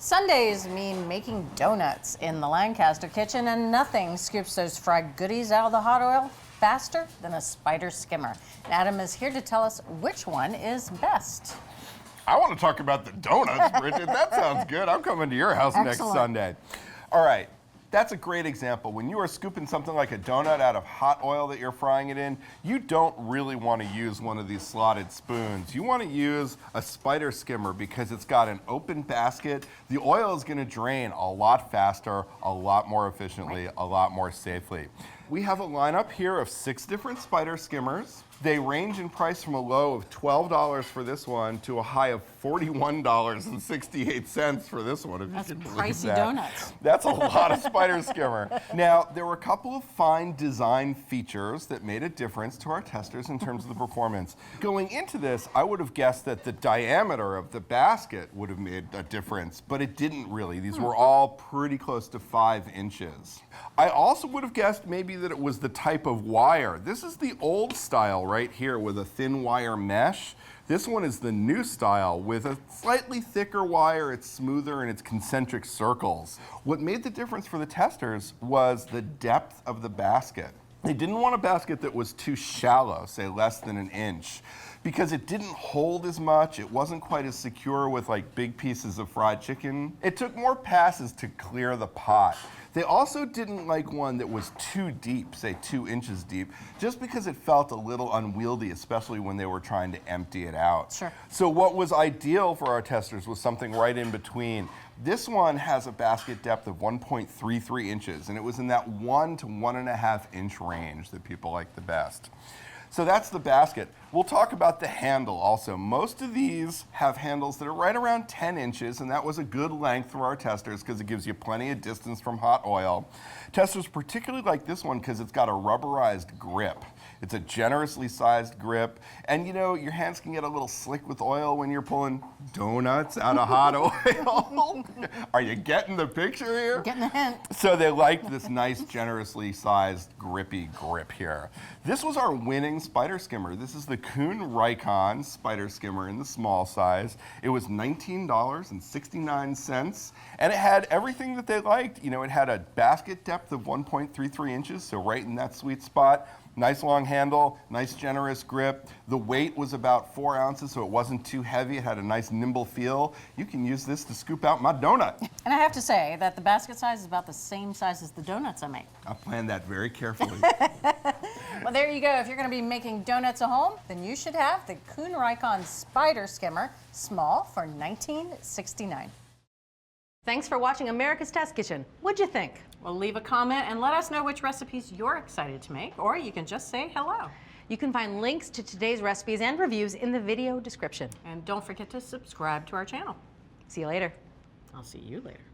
Sundays mean making donuts in the Lancaster kitchen, and nothing scoops those fried goodies out of the hot oil faster than a spider skimmer. And Adam is here to tell us which one is best. I want to talk about the donuts, Bridget. That sounds good. I'm coming to your house next Sunday. All right. That's a great example. When you are scooping something like a donut out of hot oil that you're frying it in, you don't really want to use one of these slotted spoons. You want to use a spider skimmer because it's got an open basket. The oil is going to drain a lot faster, a lot more efficiently, a lot more safely. We have a lineup here of 6 different spider skimmers. They range in price from a low of $12 for this one to a high of $41.68 for this one. That's pricey donuts. That's a lot of spider skimmer. Now, there were a couple of fine design features that made a difference to our testers in terms of the performance. Going into this, I would have guessed that the diameter of the basket would have made a difference, but it didn't really. These were all pretty close to 5 inches. I also would have guessed maybe that it was the type of wire. This is the old style right here with a thin wire mesh. This one is the new style with a slightly thicker wire. It's smoother and it's concentric circles. What made the difference for the testers was the depth of the basket. They didn't want a basket that was too shallow, say less than an inch, because it didn't hold as much. It wasn't quite as secure with like big pieces of fried chicken. It took more passes to clear the pot. They also didn't like one that was too deep, say 2 inches deep, just because it felt a little unwieldy, especially when they were trying to empty it out. Sure. So what was ideal for our testers was something right in between. This one has a basket depth of 1.33 inches, and it was in that 1 to 1.5 inch range that people like the best. So that's the basket. We'll talk about the handle also. Most of these have handles that are right around 10 inches, and that was a good length for our testers because it gives you plenty of distance from hot oil. Testers particularly like this one because it's got a rubberized grip. It's a generously sized grip, and you know, your hands can get a little slick with oil when you're pulling donuts out of hot oil. Are you getting the picture here? Getting the hint. So they liked this nice, generously sized, grippy grip here. This was our winning spider skimmer. This is the Kuhn Rikon Spider Skimmer in the small size. It was $19.69, and it had everything that they liked. You know, it had a basket depth of 1.33 inches, so right in that sweet spot. Nice long handle, nice generous grip. The weight was about 4 ounces, so it wasn't too heavy. It had a nice nimble feel. You can use this to scoop out my donut. And I have to say that the basket size is about the same size as the donuts I make. I planned that very carefully. Well, there you go. If you're going to be making donuts at home, then you should have the Kuhn Rikon Spider Skimmer, small, for $19.69. Thanks for watching America's Test Kitchen. What'd you think? Well, leave a comment and let us know which recipes you're excited to make, or you can just say hello. You can find links to today's recipes and reviews in the video description. And don't forget to subscribe to our channel. See you later. I'll see you later.